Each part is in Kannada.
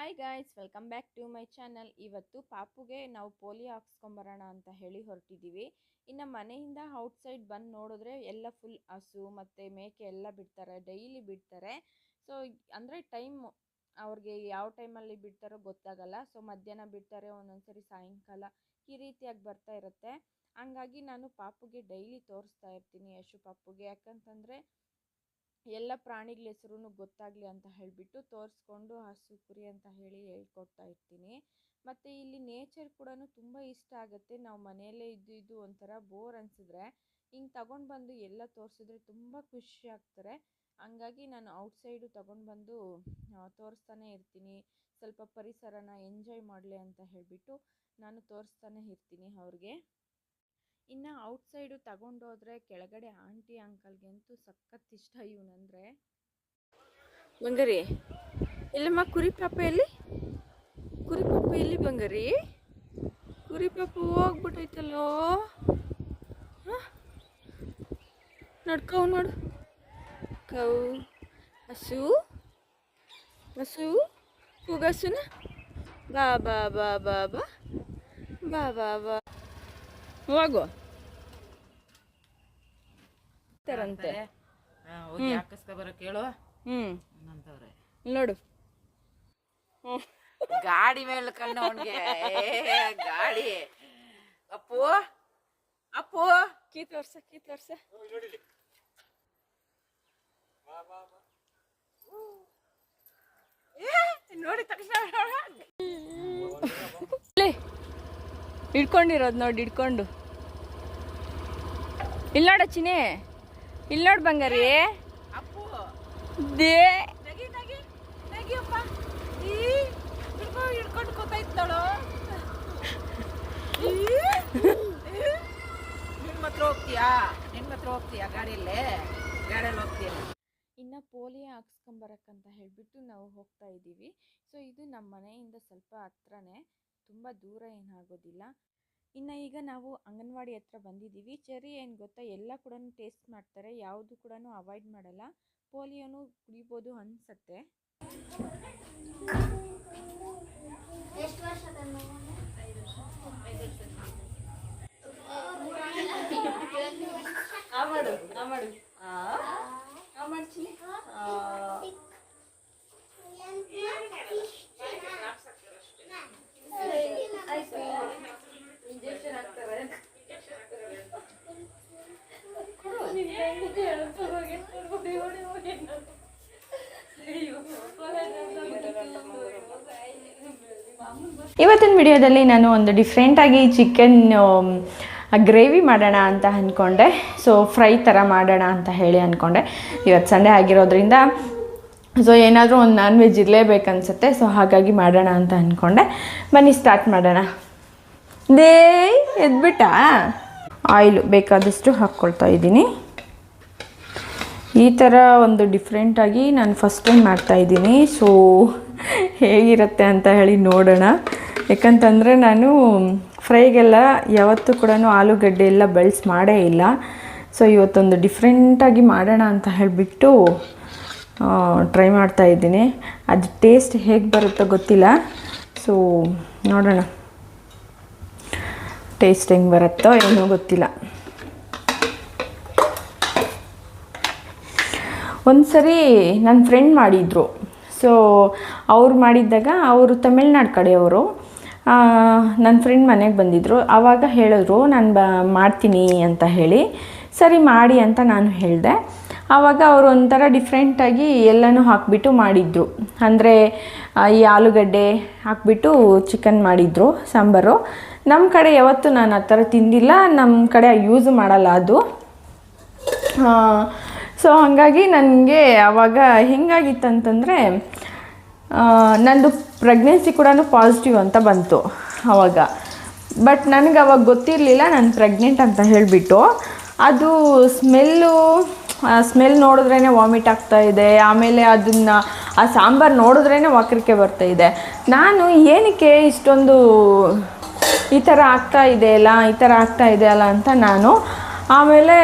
Hi guys, welcome back to my channel. ಇವತ್ತು ಪಾಪುಗೆ ನಾವು ಪೋಲಿಯೋ ಹಾಕ್ಸ್ಕೊಂಬರೋಣ ಅಂತ ಹೇಳಿ ಹೊರಟಿದ್ದೀವಿ. ಇನ್ನು ಮನೆಯಿಂದ ಔಟ್ಸೈಡ್ ಬಂದು ನೋಡಿದ್ರೆ ಎಲ್ಲ ಫುಲ್ ಹಸು ಮತ್ತು ಮೇಕೆ ಎಲ್ಲ ಬಿಡ್ತಾರೆ, ಡೈಲಿ ಬಿಡ್ತಾರೆ. ಸೊ ಅಂದರೆ ಅವ್ರಿಗೆ ಯಾವ ಟೈಮಲ್ಲಿ ಬಿಡ್ತಾರೋ ಗೊತ್ತಾಗಲ್ಲ. ಸೊ ಮಧ್ಯಾಹ್ನ ಬಿಡ್ತಾರೆ, ಒಂದೊಂದ್ಸರಿ ಸಾಯಂಕಾಲ ಈ ರೀತಿಯಾಗಿ ಬರ್ತಾ ಇರುತ್ತೆ. ಹಂಗಾಗಿ ನಾನು ಪಾಪುಗೆ ಡೈಲಿ ತೋರಿಸ್ತಾ ಇರ್ತೀನಿ, ಯಶು ಪಾಪುಗೆ. ಯಾಕಂತಂದರೆ ಎಲ್ಲ ಪ್ರಾಣಿಗಳ ಹೆಸರು ಗೊತ್ತಾಗಲಿ ಅಂತ ಹೇಳಿಬಿಟ್ಟು ತೋರಿಸ್ಕೊಂಡು ಹಸು ಕುರಿ ಅಂತ ಹೇಳಿ ಹೇಳ್ಕೊಡ್ತಾ ಇರ್ತೀನಿ. ಮತ್ತು ಇಲ್ಲಿ ನೇಚರ್ ಕೂಡ ತುಂಬ ಇಷ್ಟ ಆಗುತ್ತೆ. ನಾವು ಮನೆಯಲ್ಲೇ ಇದ್ದು ಒಂಥರ ಬೋರ್ ಅನಿಸಿದ್ರೆ ಹಿಂಗೆ ತಗೊಂಡು ಬಂದು ಎಲ್ಲ ತೋರಿಸಿದ್ರೆ ತುಂಬ ಖುಷಿ ಆಗ್ತಾರೆ. ಹಂಗಾಗಿ ನಾನು ಔಟ್ಸೈಡು ತಗೊಂಡು ಬಂದು ತೋರಿಸ್ತಾನೆ ಇರ್ತೀನಿ. ಸ್ವಲ್ಪ ಪರಿಸರನ ಎಂಜಾಯ್ ಮಾಡಲಿ ಅಂತ ಹೇಳಿಬಿಟ್ಟು ನಾನು ತೋರಿಸ್ತಾನೆ ಇರ್ತೀನಿ ಅವ್ರಿಗೆ. ಇನ್ನು ಔಟ್ಸೈಡು ತಗೊಂಡೋದ್ರೆ ಕೆಳಗಡೆ ಆಂಟಿ ಅಂಕಲ್ಗೆ ಅಂತೂ ಸಖತ್ ಇಷ್ಟ ಇವನಂದರೆ. ಬಂಗಾರಿ ಇಲ್ಲಮ್ಮ, ಕುರಿ ಪಾಪ ಎಲ್ಲಿ? ಕುರಿ ಪಾಪ ಎಲ್ಲಿ ಬಂಗಾರಿ? ಕುರಿ ಪಾಪ ಹೋಗ್ಬಿಟ್ಟೈತಲ್ಲೋ. ನೋಡ್ಕವು ನೋಡು, ಕವು ಹಸು ಹಸು ಕೂಗಸುನ. ಬಾ ಬಾ ಬಾ ಬಾ ಬಾ ಬಾ ಬಾ ಬಾ ಹೋಗು ತರಂತೆ. ನೋಡು, ಗಾಡಿ ಮೇಲೆ ಕಣ್ಣು ಅವನಿಗೆ. ಗಾಡಿ ಅಪ್ಪು ಅಪ್ಪು ಕೀ ತೋರ್ಸ ನೋಡಿ ತಕ್ಷಣ ಹಿಡ್ಕೊಂಡಿರೋದು ನೋಡಿ, ಹಿಡ್ಕೊಂಡು. ಇಲ್ಲಿ ನೋಡ ಚಿನಿ, ಇಲ್ಲಿ ನೋಡು ಬಂಗಾರಿ. ಅಪ್ಪು ದೇ ನಗಿ ನಗಿ ನಗಿಯಪ್ಪ. ಹಿಡ್ಕೊಂಡು ಕೂತಾಯ್ತಳು. ನಿಮ್ಮ ಹತ್ರ ಹೋಗ್ತೀಯಾ ಗಾಡಿಯಲ್ಲಿ ಹೋಗ್ತೀಯ. ಇನ್ನು ಪೋಲಿಯೋ ಹಾಕ್ಸ್ಕೊಂಬರಕ್ಕಂತ ಹೇಳಿಬಿಟ್ಟು ನಾವು ಹೋಗ್ತಾ ಇದ್ದೀವಿ. ಸೊ ಇದು ನಮ್ಮ ಮನೆಯಿಂದ ಸ್ವಲ್ಪ ಹತ್ರನೇ, ತುಂಬ ದೂರ ಏನಾಗೋದಿಲ್ಲ. ಇನ್ನು ಈಗ ನಾವು ಅಂಗನವಾಡಿ ಹತ್ರ ಬಂದಿದ್ದೀವಿ. ಚೆರಿ ಏನು ಗೊತ್ತಾ, ಎಲ್ಲ ಕೂಡ ಟೇಸ್ಟ್ ಮಾಡ್ತಾರೆ, ಯಾವುದು ಕೂಡ ಅವಾಯ್ಡ್ ಮಾಡಲ್ಲ. ಪೋಲಿಯೋನು ಕುಡಿಬೋದು ಅನಿಸತ್ತೆ. ಇವತ್ತಿನ ವಿಡಿಯೋದಲ್ಲಿ ನಾನು ಒಂದು ಡಿಫ್ರೆಂಟಾಗಿ ಚಿಕನ್ ಗ್ರೇವಿ ಮಾಡೋಣ ಅಂತ ಅಂದ್ಕೊಂಡೆ. ಸೊ ಫ್ರೈ ಥರ ಮಾಡೋಣ ಅಂತ ಹೇಳಿ ಅಂದ್ಕೊಂಡೆ. ಇವತ್ತು ಸಂಡೇ ಆಗಿರೋದ್ರಿಂದ ಸೊ ಏನಾದರೂ ಒಂದು ನಾನ್ ವೆಜ್ ಇರಲೇಬೇಕನ್ಸುತ್ತೆ. ಸೊ ಹಾಗಾಗಿ ಮಾಡೋಣ ಅಂತ ಅಂದ್ಕೊಂಡೆ. ಬನ್ನಿ ಸ್ಟಾರ್ಟ್ ಮಾಡೋಣ. ಎದ್ಬಿಟ್ಟ ಆಯಿಲು ಬೇಕಾದಷ್ಟು ಹಾಕ್ಕೊಳ್ತಾ ಇದ್ದೀನಿ. ಈ ಥರ ಒಂದು ಡಿಫ್ರೆಂಟಾಗಿ ನಾನು ಫಸ್ಟ್ ಟೈಮ್ ಮಾಡ್ತಾಯಿದ್ದೀನಿ. ಸೊ ಹೇಗಿರುತ್ತೆ ಅಂತ ಹೇಳಿ ನೋಡೋಣ. ಯಾಕಂತಂದರೆ ನಾನು ಫ್ರೈಗೆಲ್ಲ ಯಾವತ್ತೂ ಕೂಡ ಆಲೂಗಡ್ಡೆ ಎಲ್ಲ ಬಳಸಿ ಮಾಡೇ ಇಲ್ಲ. ಸೊ ಇವತ್ತೊಂದು ಡಿಫ್ರೆಂಟಾಗಿ ಮಾಡೋಣ ಅಂತ ಹೇಳಿಬಿಟ್ಟು ಟ್ರೈ ಮಾಡ್ತಾಯಿದ್ದೀನಿ. ಅದು ಟೇಸ್ಟ್ ಹೇಗೆ ಬರುತ್ತೋ ಗೊತ್ತಿಲ್ಲ. ಸೊ ನೋಡೋಣ ಟೇಸ್ಟ್ ಹೆಂಗೆ ಬರುತ್ತೋ ಏನೋ ಗೊತ್ತಿಲ್ಲ. ಒಂದು ಸರಿ ನನ್ನ ಫ್ರೆಂಡ್ ಮಾಡಿದರು. ಸೊ ಅವ್ರು ಮಾಡಿದ್ದಾಗ ಅವರು ತಮಿಳ್ನಾಡು ಕಡೆಯವರು. ನನ್ನ ಫ್ರೆಂಡ್ ಮನೆಗೆ ಬಂದಿದ್ದರು. ಆವಾಗ ಹೇಳಿದ್ರು ನಾನು ಮಾಡ್ತೀನಿ ಅಂತ ಹೇಳಿ. ಸರಿ ಮಾಡಿ ಅಂತ ನಾನು ಹೇಳಿದೆ. ಆವಾಗ ಅವರು ಒಂಥರ ಡಿಫ್ರೆಂಟಾಗಿ ಎಲ್ಲನೂ ಹಾಕಿಬಿಟ್ಟು ಮಾಡಿದರು. ಅಂದರೆ ಈ ಆಲೂಗಡ್ಡೆ ಹಾಕಿಬಿಟ್ಟು ಚಿಕನ್ ಮಾಡಿದರು ಸಾಂಬಾರು. ನಮ್ಮ ಕಡೆ ಯಾವತ್ತೂ ನಾನು ಆ ಥರ ತಿಂದಿಲ್ಲ, ನಮ್ಮ ಕಡೆ ಯೂಸ್ ಮಾಡಲ್ಲ ಅದು. ಸೊ ಹಾಗಾಗಿ ನನಗೆ ಆವಾಗ ಹೆಂಗಾಗಿತ್ತಂತಂದರೆ, ನಂದು ಪ್ರೆಗ್ನೆನ್ಸಿ ಕೂಡ ಪಾಸಿಟಿವ್ ಅಂತ ಬಂತು ಆವಾಗ. ಬಟ್ ನನಗೆ ಅವಾಗ ಗೊತ್ತಿರಲಿಲ್ಲ ನಾನು ಪ್ರೆಗ್ನೆಂಟ್ ಅಂತ ಹೇಳಿಬಿಟ್ಟು. ಅದು ಸ್ಮೆಲ್ ನೋಡಿದ್ರೇ ವಾಮಿಟ್ ಆಗ್ತಾಯಿದೆ. ಆಮೇಲೆ ಅದನ್ನು ಆ ಸಾಂಬಾರು ನೋಡಿದ್ರೇ ವಾಕರಿಕೆ ಬರ್ತಾಯಿದೆ. ನಾನು ಏನಕ್ಕೆ ಇಷ್ಟೊಂದು ಈ ಥರ ಆಗ್ತಾ ಇದೆಯಲ್ಲ ಅಂತ ನಾನು ಆಮೇಲೆ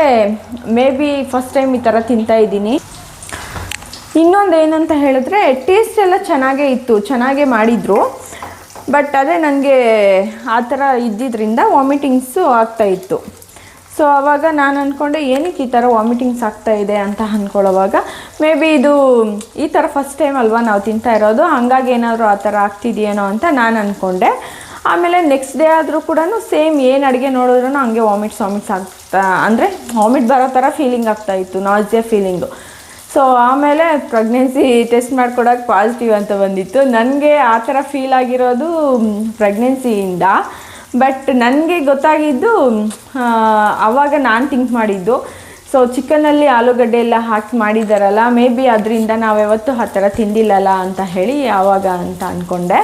ಮೇ ಬಿ ಫಸ್ಟ್ ಟೈಮ್ ಈ ಥರ ತಿಂತಾಯಿದ್ದೀನಿ. ಇನ್ನೊಂದು ಏನಂತ ಹೇಳಿದ್ರೆ ಟೇಸ್ಟ್ ಎಲ್ಲ ಚೆನ್ನಾಗೇ ಇತ್ತು, ಚೆನ್ನಾಗೇ ಮಾಡಿದರು. ಬಟ್ ಅದೇ ನನಗೆ ಆ ಥರ ಇದ್ದಿದ್ದರಿಂದ ವಾಮಿಟಿಂಗ್ಸು ಆಗ್ತಾಯಿತ್ತು. ಸೊ ಆವಾಗ ನಾನು ಅಂದ್ಕೊಂಡೆ ಏನಕ್ಕೆ ಈ ಥರ ವಾಮಿಟಿಂಗ್ಸ್ ಆಗ್ತಾಯಿದೆ ಅಂತ ಅಂದ್ಕೊಳ್ಳೋವಾಗ ಮೇ ಬಿ ಇದು ಈ ಥರ ಫಸ್ಟ್ ಟೈಮ್ ಅಲ್ವಾ ನಾವು ತಿಂತಾ ಇರೋದು, ಹಾಗಾಗಿ ಏನಾದರೂ ಆ ಥರ ಆಗ್ತಿದೆಯೇನೋ ಅಂತ ನಾನು ಅಂದ್ಕೊಂಡೆ. ಆಮೇಲೆ ನೆಕ್ಸ್ಟ್ ಡೇ ಆದರೂ ಕೂಡ ಸೇಮ್ ಏನು ಅಡುಗೆ ನೋಡಿದ್ರೂ ಹಂಗೆ ವಾಮಿಟ್ಸ್ ಆಗ್ತಾ, ಅಂದರೆ ವಾಮಿಟ್ ಬರೋ ಥರ ಫೀಲಿಂಗ್ ಆಗ್ತಾಯಿತ್ತು, ನಾಸಿಯಾ ಫೀಲಿಂಗು. ಸೊ ಆಮೇಲೆ ಪ್ರೆಗ್ನೆನ್ಸಿ ಟೆಸ್ಟ್ ಮಾಡ್ಕೊಡೋಕೆ ಪಾಸಿಟಿವ್ ಅಂತ ಬಂದಿತ್ತು. ನನಗೆ ಆ ಥರ ಫೀಲ್ ಆಗಿರೋದು ಪ್ರೆಗ್ನೆನ್ಸಿಯಿಂದ. ಬಟ್ ನನಗೆ ಗೊತ್ತಾಗಿದ್ದು ಆವಾಗ ನಾನು ಥಿಂಕ್ ಮಾಡಿದ್ದು, ಸೊ ಚಿಕನಲ್ಲಿ ಆಲೂಗಡ್ಡೆ ಎಲ್ಲ ಹಾಕಿ ಮಾಡಿದ್ದಾರಲ್ಲ, ಮೇ ಬಿ ಅದರಿಂದ ನಾವ್ಯಾವತ್ತೂ ಆ ಥರ ತಿಂದಿಲ್ಲಲ್ಲ ಅಂತ ಹೇಳಿ ಆವಾಗ ಅಂತ ಅಂದ್ಕೊಂಡೆ.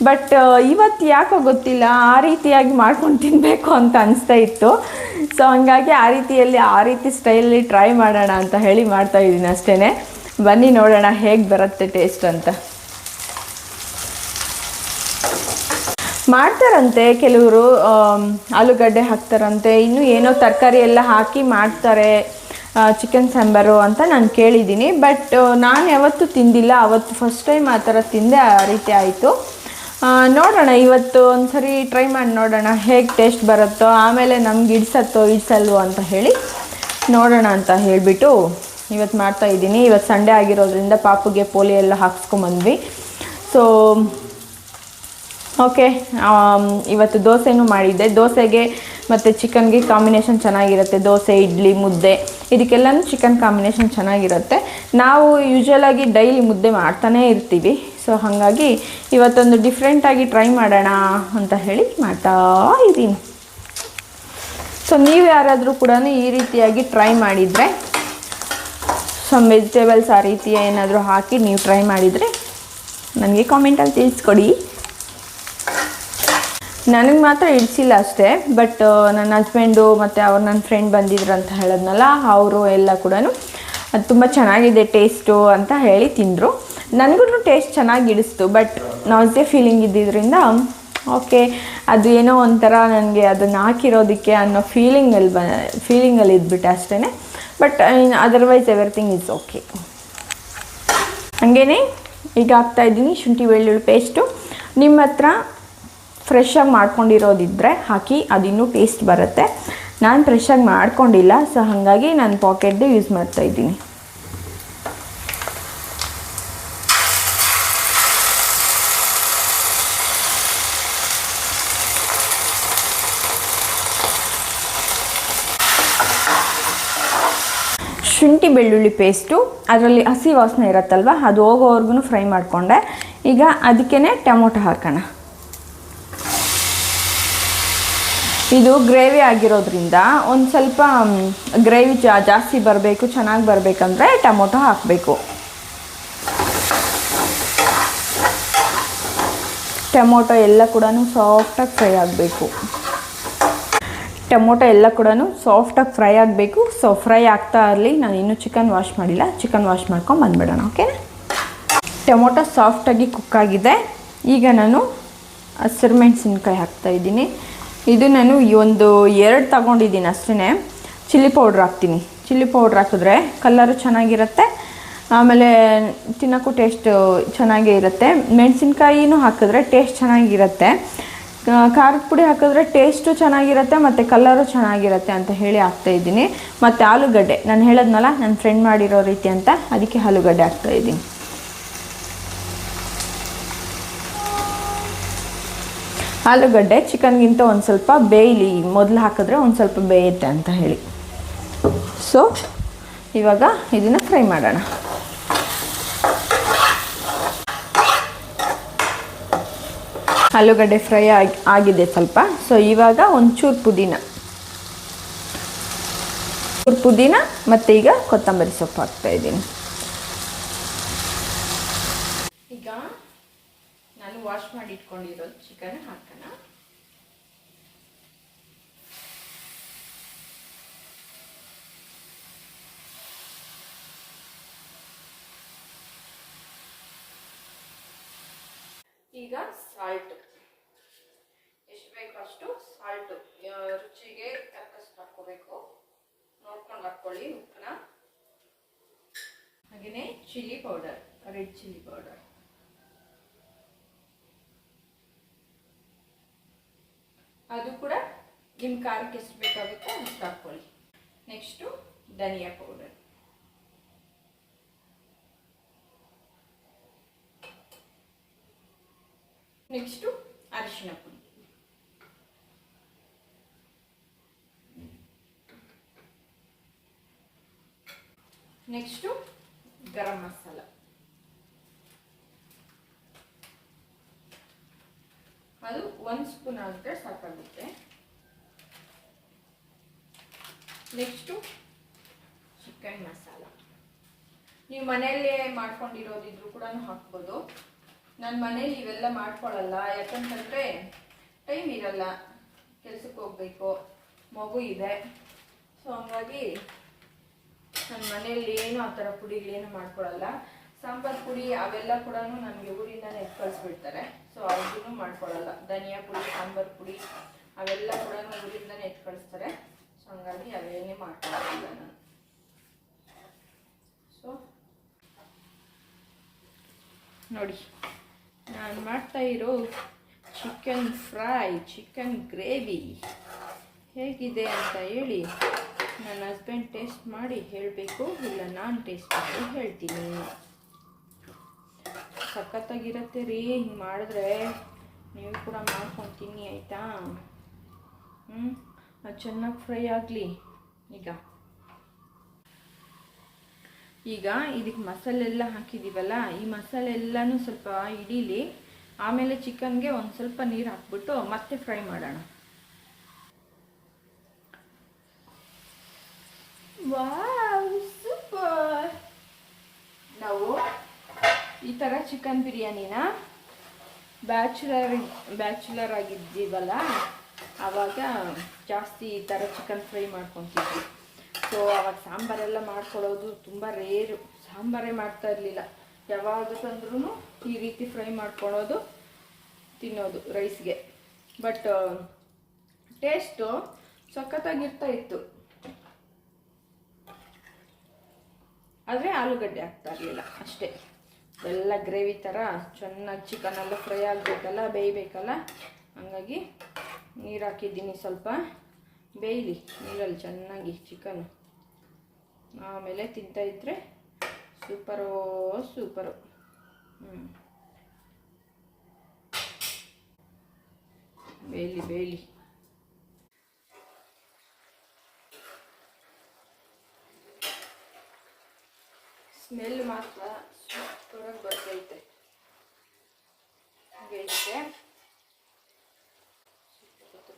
ಬಟ್ ಇವತ್ತು ಯಾಕೋ ಗೊತ್ತಿಲ್ಲ ಆ ರೀತಿಯಾಗಿ ಮಾಡ್ಕೊಂಡು ತಿನ್ನಬೇಕು ಅಂತ ಅನಿಸ್ತಾ ಇತ್ತು. ಸೊ ಹಂಗಾಗಿ ಆ ರೀತಿ ಸ್ಟೈಲಲ್ಲಿ ಟ್ರೈ ಮಾಡೋಣ ಅಂತ ಹೇಳಿ ಮಾಡ್ತಾಯಿದ್ದೀನಿ ಅಷ್ಟೇ. ಬನ್ನಿ ನೋಡೋಣ ಹೇಗೆ ಬರುತ್ತೆ ಟೇಸ್ಟ್ ಅಂತ. ಮಾಡ್ತಾರಂತೆ ಕೆಲವರು, ಆಲೂಗಡ್ಡೆ ಹಾಕ್ತಾರಂತೆ, ಇನ್ನೂ ಏನೋ ತರಕಾರಿ ಎಲ್ಲ ಹಾಕಿ ಮಾಡ್ತಾರೆ ಚಿಕನ್ ಸಾಂಬಾರು ಅಂತ ನಾನು ಕೇಳಿದ್ದೀನಿ. ಬಟ್ ನಾನು ಯಾವತ್ತೂ ತಿಂದಿಲ್ಲ, ಅವತ್ತು ಫಸ್ಟ್ ಟೈಮ್ ಆ ಥರ ತಿಂದೆ, ಆ ರೀತಿ ಆಯಿತು. ನೋಡೋಣ, ಇವತ್ತು ಒಂದು ಸರಿ ಟ್ರೈ ಮಾಡಿ ನೋಡೋಣ ಹೇಗೆ ಟೇಸ್ಟ್ ಬರುತ್ತೋ, ಆಮೇಲೆ ನಮ್ಗೆ ಇಡ್ಸಲ್ವೋ ಅಂತ ಹೇಳಿ ನೋಡೋಣ ಅಂತ ಹೇಳಿಬಿಟ್ಟು ಇವತ್ತು ಮಾಡ್ತಾಯಿದ್ದೀನಿ. ಇವತ್ತು ಸಂಡೇ ಆಗಿರೋದ್ರಿಂದ ಪಾಪುಗೆ ಪೋಲಿಯೋ ಎಲ್ಲ ಹಾಕ್ಸ್ಕೊಂಬಂದ್ವಿ. ಸೊ ಓಕೆ, ಇವತ್ತು ದೋಸೆನೂ ಮಾಡಿದ್ದೆ. ದೋಸೆಗೆ ಮತ್ತು ಚಿಕನ್ಗೆ ಕಾಂಬಿನೇಷನ್ ಚೆನ್ನಾಗಿರುತ್ತೆ. ದೋಸೆ, ಇಡ್ಲಿ, ಮುದ್ದೆ ಇದಕ್ಕೆಲ್ಲನೂ ಚಿಕನ್ ಕಾಂಬಿನೇಷನ್ ಚೆನ್ನಾಗಿರುತ್ತೆ. ನಾವು ಯೂಶ್ವಲಾಗಿ ಡೈಲಿ ಮುದ್ದೆ ಮಾಡ್ತಾನೇ ಇರ್ತೀವಿ. ಸೊ ಹಾಗಾಗಿ ಇವತ್ತೊಂದು ಡಿಫ್ರೆಂಟಾಗಿ ಟ್ರೈ ಮಾಡೋಣ ಅಂತ ಹೇಳಿ ಮಾಡ್ತಾ ಇದ್ದೀನಿ. ಸೊ ನೀವು ಯಾರಾದರೂ ಕೂಡ ಈ ರೀತಿಯಾಗಿ ಟ್ರೈ ಮಾಡಿದರೆ, ಸಮ್ ವೆಜಿಟೇಬಲ್ಸ್ ಆ ರೀತಿ ಏನಾದರೂ ಹಾಕಿ ನೀವು ಟ್ರೈ ಮಾಡಿದರೆ ನನಗೆ ಕಾಮೆಂಟಲ್ಲಿ ತಿಳಿಸ್ಕೊಡಿ. ನನಗೆ ಮಾತ್ರ ಇಡಿಸಿಲ್ಲ ಅಷ್ಟೇ, ಬಟ್ ನನ್ನ ಹಸ್ಬೆಂಡು ಮತ್ತು ನನ್ನ ಫ್ರೆಂಡ್ ಬಂದಿದ್ರು ಅಂತ ಹೇಳಿದ್ನಲ್ಲ, ಅವರು ಎಲ್ಲ ಕೂಡ ಅದು ತುಂಬ ಚೆನ್ನಾಗಿದೆ ಟೇಸ್ಟು ಅಂತ ಹೇಳಿ ತಿಂದರು. ನನಗೂ ಟೇಸ್ಟ್ ಚೆನ್ನಾಗಿ ಇಡಿಸ್ತು. ಬಟ್ ನಾಸಿಯಾ ಫೀಲಿಂಗ್ ಇದ್ದಿದ್ದರಿಂದ ಓಕೆ, ಅದು ಏನೋ ಒಂಥರ ನನಗೆ ಅದನ್ನು ಹಾಕಿರೋದಕ್ಕೆ ಅನ್ನೋ ಫೀಲಿಂಗಲ್ಲಿ ಇದ್ಬಿಟ್ಟೆ ಅಷ್ಟೇ. But otherwise everything is okay. ಹಾಗೇ ಈಗ ಹಾಕ್ತಾಯಿದ್ದೀನಿ ಶುಂಠಿ ಬೆಳ್ಳುಳ್ಳಿ ಪೇಸ್ಟು. ನಿಮ್ಮ ಹತ್ರ ಫ್ರೆಶ್ಶಾಗಿ ಮಾಡ್ಕೊಂಡಿರೋದಿದ್ದರೆ ಹಾಕಿ, ಅದಿನ್ನೂ ಟೇಸ್ಟ್ ಬರುತ್ತೆ. ನಾನು ಫ್ರೆಶ್ಶಾಗಿ ಮಾಡ್ಕೊಂಡಿಲ್ಲ, ಸೊ ಹಾಗಾಗಿ ನಾನು ಪಾಕೆಟ್ದೇ ಯೂಸ್ ಮಾಡ್ತಾಯಿದ್ದೀನಿ. ಶುಂಠಿ ಬೆಳ್ಳುಳ್ಳಿ ಪೇಸ್ಟು, ಅದರಲ್ಲಿ ಹಸಿ ವಾಸನೆ ಇರುತ್ತಲ್ವ, ಅದು ಹೋಗೋವರೆಗೂ ಫ್ರೈ ಮಾಡಿಕೊಂಡೆ. ಈಗ ಅದಕ್ಕೇ ಟೊಮೊಟೊ ಹಾಕೋಣ. ಇದು ಗ್ರೇವಿ ಆಗಿರೋದ್ರಿಂದ ಒಂದು ಸ್ವಲ್ಪ ಗ್ರೇವಿ ಜಾಸ್ತಿ ಬರಬೇಕು, ಚೆನ್ನಾಗಿ ಬರಬೇಕಂದ್ರೆ ಟೊಮೊಟೊ ಹಾಕಬೇಕು. ಟೊಮೊಟೊ ಎಲ್ಲ ಕೂಡ ಸಾಫ್ಟಾಗಿ ಫ್ರೈ ಆಗಬೇಕು. ಫ್ರೈ ಆಗಬೇಕು. ಸೊ ಫ್ರೈ ಆಗ್ತಾ ಇರಲಿ. ನಾನು ಇನ್ನೂ ಚಿಕನ್ ವಾಶ್ ಮಾಡಿಲ್ಲ, ಚಿಕನ್ ವಾಶ್ ಮಾಡ್ಕೊಂಡು ಬಂದುಬಿಡೋಣ. ಓಕೆ, ಟೊಮೊಟೊ ಸಾಫ್ಟಾಗಿ ಕುಕ್ ಆಗಿದೆ. ಈಗ ನಾನು ಹಸಿರು ಮೆಣಸಿನ್ಕಾಯಿ ಹಾಕ್ತಾಯಿದ್ದೀನಿ. ಇದು ನಾನು ಒಂದು 2 ತಗೊಂಡಿದ್ದೀನಿ ಅಷ್ಟೇ. ಚಿಲ್ಲಿ ಪೌಡ್ರ್ ಹಾಕ್ತೀನಿ. ಚಿಲ್ಲಿ ಪೌಡ್ರ್ ಹಾಕಿದ್ರೆ ಕಲರು ಚೆನ್ನಾಗಿರುತ್ತೆ, ಆಮೇಲೆ ತಿನ್ನೋಕ್ಕೂ ಟೇಸ್ಟ್ ಚೆನ್ನಾಗೇ ಇರುತ್ತೆ. ಮೆಣಸಿನ್ಕಾಯಿನೂ ಹಾಕಿದ್ರೆ ಟೇಸ್ಟ್ ಚೆನ್ನಾಗಿರುತ್ತೆ. ಖಾರದ ಪುಡಿ ಹಾಕಿದ್ರೆ ಟೇಸ್ಟು ಚೆನ್ನಾಗಿರುತ್ತೆ ಮತ್ತು ಕಲರು ಚೆನ್ನಾಗಿರುತ್ತೆ ಅಂತ ಹೇಳಿ ಹಾಕ್ತಾಯಿದ್ದೀನಿ. ಮತ್ತು ಆಲೂಗಡ್ಡೆ, ನಾನು ಹೇಳಿದ್ನಲ್ಲ ನನ್ನ ಫ್ರೆಂಡ್ ಮಾಡಿರೋ ರೀತಿ ಅಂತ, ಅದಕ್ಕೆ ಆಲೂಗಡ್ಡೆ ಹಾಕ್ತಾಯಿದ್ದೀನಿ. ಆಲೂಗಡ್ಡೆ ಚಿಕನ್ಗಿಂತ ಒಂದು ಸ್ವಲ್ಪ ಬೇಯಲಿ, ಮೊದಲು ಹಾಕಿದ್ರೆ ಒಂದು ಸ್ವಲ್ಪ ಬೇಯುತ್ತೆ ಅಂತ ಹೇಳಿ. ಸೊ ಇವಾಗ ಇದನ್ನು ಫ್ರೈ ಮಾಡೋಣ. ಆಲೂಗಡ್ಡೆ ಫ್ರೈ ಆಗಿದೆ ಸ್ವಲ್ಪ. ಸೊ ಇವಾಗ ಒಂಚೂರು ಪುದೀನ ಮತ್ತು ಈಗ ಕೊತ್ತಂಬರಿ ಸೊಪ್ಪು ಹಾಕ್ತಾಯಿದ್ದೀನಿ. ಈಗ ನಾನು ವಾಶ್ ಮಾಡಿ ಇಟ್ಕೊಂಡಿರೋದು ಚಿಕನ್ ಹಾಕೋಣ. ಈಗ ಸಾಲ್ಟು ಎಷ್ಟು ಬೇಕು ಅಷ್ಟು ಸಾಲ್ಟು, ರುಚಿಗೆ ತಕ್ಕಷ್ಟು ಹಾಕ್ಕೋಬೇಕು, ನೋಡ್ಕೊಂಡು ಹಾಕ್ಕೊಳ್ಳಿ ಉಪ್ಪನ್ನ. ಹಾಗೆಯೇ chilli powder, red chilli powder. ಅದು ಕೂಡ ನಿಮ್ಮ ಖಾರಕ್ಕೆ ಎಷ್ಟು ಬೇಕಾಗುತ್ತೋ ಅಷ್ಟು ಹಾಕ್ಕೊಳ್ಳಿ. ನೆಕ್ಸ್ಟು ಧನಿಯಾ ಪೌಡರ್, ನೆಕ್ಸ್ಟು ಅರಿಶಿನ ಪುಡಿ, ನೆಕ್ಸ್ಟು ಗರಂ ಮಸಾಲ, ಅದು 1 ಸ್ಪೂನ್ ಆದರೆ ಸಾಕಾಗುತ್ತೆ. ನೆಕ್ಸ್ಟು ಚಿಕನ್ ಮಸಾಲ, ನೀವು ಮನೆಯಲ್ಲೇ ಮಾಡ್ಕೊಂಡಿರೋದಿದ್ರು ಕೂಡ ಹಾಕ್ಬೋದು. ನಾನು ಮನೇಲಿ ಇವೆಲ್ಲ ಮಾಡ್ಕೊಳ್ಳಲ್ಲ, ಯಾಕಂತಂದರೆ ಟೈಮ್ ಇರಲ್ಲ, ಕೆಲಸಕ್ಕೆ ಹೋಗ್ಬೇಕು, ಮಗು ಇದೆ. ಸೊ ಹಂಗಾಗಿ ನನ್ನ ಮನೆಯಲ್ಲಿ ಏನು ಆ ಥರ ಪುಡಿಗಳೇನು ಮಾಡ್ಕೊಳ್ಳಲ್ಲ. ಸಾಂಬಾರು ಪುಡಿ ಅವೆಲ್ಲ ಕೂಡ ನನಗೆ ಊರಿಂದನೇ ಎತ್ತು ಕಳಿಸ್ಬಿಡ್ತಾರೆ. ಸೊ ಅದನ್ನು ಮಾಡ್ಕೊಳ್ಳಲ್ಲ. ಧನಿಯಾ ಪುಡಿ, ಸಾಂಬಾರು ಪುಡಿ ಅವೆಲ್ಲ ಕೂಡ ಊರಿಂದನೇ ಎತ್ತು ಕಳಿಸ್ತಾರೆ. ಸೊ ಹಂಗಾಗಿ ಅವೇನೇ ಮಾಡ್ಕೊಳ್ಳೋದಿಲ್ಲ ನಾನು. ಸೊ ನೋಡಿ, ನಾನು ಮಾಡ್ತಾ ಇರೋ ಚಿಕನ್ ಫ್ರೈ, ಚಿಕನ್ ಗ್ರೇವಿ ಹೇಗಿದೆ ಅಂತ ಹೇಳಿ ನನ್ನ ಹಸ್ಬೆಂಡ್ ಟೇಸ್ಟ್ ಮಾಡಿ ಹೇಳಬೇಕು, ಇಲ್ಲ ನಾನು ಟೇಸ್ಟ್ ಮಾಡಿ ಹೇಳ್ತೀನಿ. ಸಖತ್ತಾಗಿರುತ್ತೆ ರೀ, ಹಿಂಗೆ ಮಾಡಿದ್ರೆ ನೀವು ಕೂಡ ಮಾಡ್ಕೊಂಡು ತಿನ್ನಿ, ಆಯಿತಾ? ಅದು ಚೆನ್ನಾಗಿ ಫ್ರೈ ಆಗಲಿ. ಈಗ ಇದಕ್ಕೆ ಮಸಾಲೆ ಎಲ್ಲ ಹಾಕಿದ್ದೀವಲ್ಲ, ಈ ಮಸಾಲೆ ಎಲ್ಲನೂ ಸ್ವಲ್ಪ ಹಿಡೀಲಿ. ಆಮೇಲೆ ಚಿಕನ್ಗೆ ಒಂದು ಸ್ವಲ್ಪ ನೀರು ಹಾಕ್ಬಿಟ್ಟು ಮತ್ತೆ ಫ್ರೈ ಮಾಡೋಣ. Wow, super! ನಾವು ಈ ಥರ ಚಿಕನ್ ಬಿರಿಯಾನಿನ ಬ್ಯಾಚುಲರ್ ಆಗಿದ್ದೀವಲ್ಲ, ಆವಾಗ ಜಾಸ್ತಿ ಈ ಥರ ಚಿಕನ್ ಫ್ರೈ ಮಾಡ್ಕೊತಿದ್ವಿ. ಸೊ ಆವಾಗ ಸಾಂಬಾರೆಲ್ಲ ಮಾಡ್ಕೊಳ್ಳೋದು ತುಂಬ ರೇರು, ಸಾಂಬಾರೇ ಮಾಡ್ತಾ ಇರಲಿಲ್ಲ. ಯಾವಾಗ ತಂದ್ರೂ ಈ ರೀತಿ ಫ್ರೈ ಮಾಡ್ಕೊಳ್ಳೋದು, ತಿನ್ನೋದು ರೈಸ್ಗೆ. ಬಟ್ ಟೇಸ್ಟು ಸಖತ್ತಾಗಿರ್ತಾ ಇತ್ತು. ಆದರೆ ಆಲೂಗಡ್ಡೆ ಹಾಕ್ತಾ ಇರಲಿಲ್ಲ ಅಷ್ಟೇ. ಎಲ್ಲ ಗ್ರೇವಿ ಥರ ಚೆನ್ನಾಗಿ ಚಿಕನೆಲ್ಲ ಫ್ರೈ ಆಗಬೇಕಲ್ಲ, ಬೇಯಬೇಕಲ್ಲ. ಹಂಗಾಗಿ ನೀರು ಹಾಕಿದ್ದೀನಿ, ಸ್ವಲ್ಪ ಬೇಯಲಿ ನೀರಲ್ಲಿ ಚೆನ್ನಾಗಿ ಚಿಕನ್. ಆಮೇಲೆ ತಿಂತಾಯಿದ್ರೆ ಸೂಪರು. ಬೇಯಲಿ. ಸ್ಮೆಲ್ ಮಾತ್ರ ಸೂಪರಾಗಿ ಬರ್ತೈತೆ. ಬೇಯಿಸಿದೆ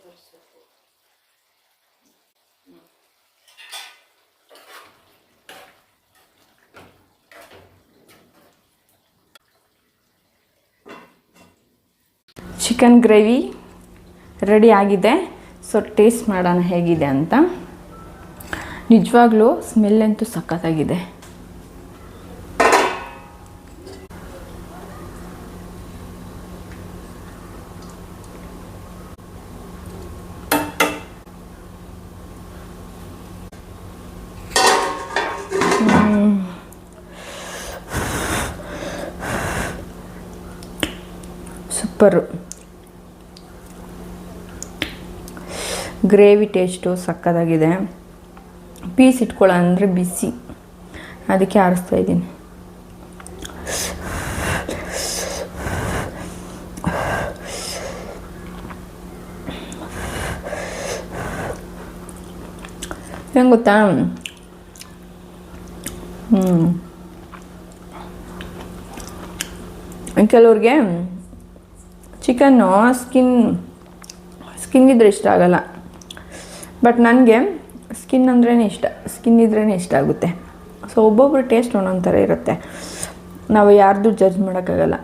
ಬರೆಸಬೇಕು. ಚಿಕನ್ ಗ್ರೇವಿ ರೆಡಿ ಆಗಿದೆ. ಸೊ ಟೇಸ್ಟ್ ಮಾಡೋಣ ಹೇಗಿದೆ ಅಂತ. ನಿಜವಾಗ್ಲೂ ಸ್ಮೆಲ್ ಅಂತೂ ಸಖತ್ತಾಗಿದೆ. ಸೂಪರು. ಗ್ರೇವಿ ಟೇಸ್ಟು ಸಕ್ಕತ್ತಾಗಿದೆ. ಪೀಸ್ ಇಟ್ಕೊಳ್ಳೋ ಅಂದರೆ ಬಿಸಿ, ಅದಕ್ಕೆ ಆರಿಸ್ತಾ ಇದ್ದೀನಿ. ಹೆಂಗೆ ಗೊತ್ತಾ, ಕೆಲವ್ರಿಗೆ ಚಿಕನ್ನು ಸ್ಕಿನ್ ಇದ್ರೆ ಇಷ್ಟ ಆಗಲ್ಲ. ಬಟ್ ನನಗೆ ಸ್ಕಿನ್ ಅಂದ್ರೇ ಇಷ್ಟ, ಸ್ಕಿನ್ ಇದ್ರೇ ಇಷ್ಟ ಆಗುತ್ತೆ. ಸೊ ಒಬ್ಬೊಬ್ರು ಟೇಸ್ಟ್ ಒಂದೊಂದು ಥರ ಇರುತ್ತೆ, ನಾವು ಯಾರ್ದು ಜಡ್ಜ್ ಮಾಡೋಕ್ಕಾಗಲ್ಲ.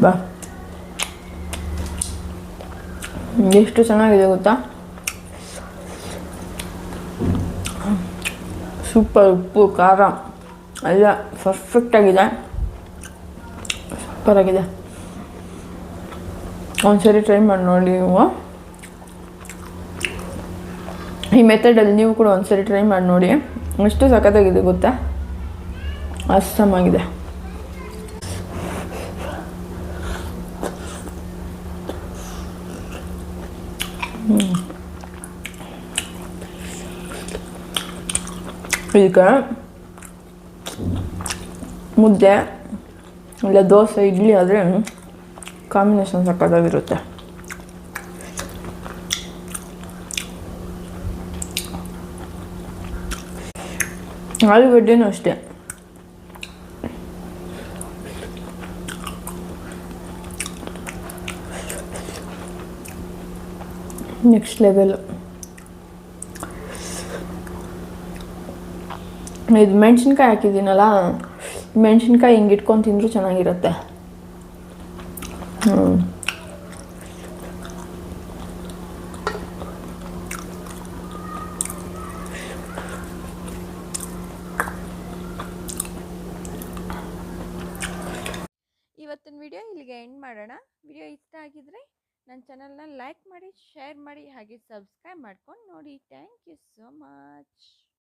ಬಾ, ಎಷ್ಟು ಚೆನ್ನಾಗಿದೆ ಗೊತ್ತಾ, ಸೂಪರ್. ಉಪ್ಪು ಖಾರ ಎಲ್ಲ ಪರ್ಫೆಕ್ಟಾಗಿದೆ, ಸೂಪರಾಗಿದೆ. ಒಂದ್ಸರಿ ಟ್ರೈ ಮಾಡಿ ನೋಡಿ ನೀವು. ಈ ಮೆಥಡಲ್ಲಿ ನೀವು ಕೂಡ ಒಂದ್ಸರಿ ಟ್ರೈ ಮಾಡಿ ನೋಡಿ, ಎಷ್ಟು ಸಖತ್ತಾಗಿದೆ ಗೊತ್ತಾ, ಅಸ್ಸಮಾಗಿದೆ. ಈಗ ಮುದ್ದೆ ಇಲ್ಲ ದೋಸೆ ಇಡ್ಲಿ ಆದರೆ ಕಾಂಬಿನೇಷನ್ ಸಕ್ಕತ್ತಾಗಿರುತ್ತೆ. ಆಲೂಗಡ್ಡೆನೂ ಅಷ್ಟೇ, ನೆಕ್ಸ್ಟ್ ಲೆವೆಲ್. ಇದು ಮೆಣಸಿನ್ಕಾಯಿ ಹಾಕಿದ್ದೀನಲ್ಲ, ಮೆಣಸಿನ್ಕಾಯಿ ಹಿಂಗೆ ಇಟ್ಕೊಂಡು ತಿಂದರೂ ಚೆನ್ನಾಗಿರುತ್ತೆ. ಇವತ್ತಿನ ವಿಡಿಯೋ ಇಲ್ಲಿಗೆ ಎಂಡ್ ಮಾಡೋಣ. ವಿಡಿಯೋ ಇಷ್ಟ ಆಗಿದ್ರೆ ನನ್ನ ಚಾನಲ್ನ ಲೈಕ್ ಮಾಡಿ, ಶೇರ್ ಮಾಡಿ, ಹಾಗೆ ಸಬ್ಸ್ಕ್ರೈಬ್ ಮಾಡ್ಕೊಂಡು ನೋಡಿ. Thank you so much.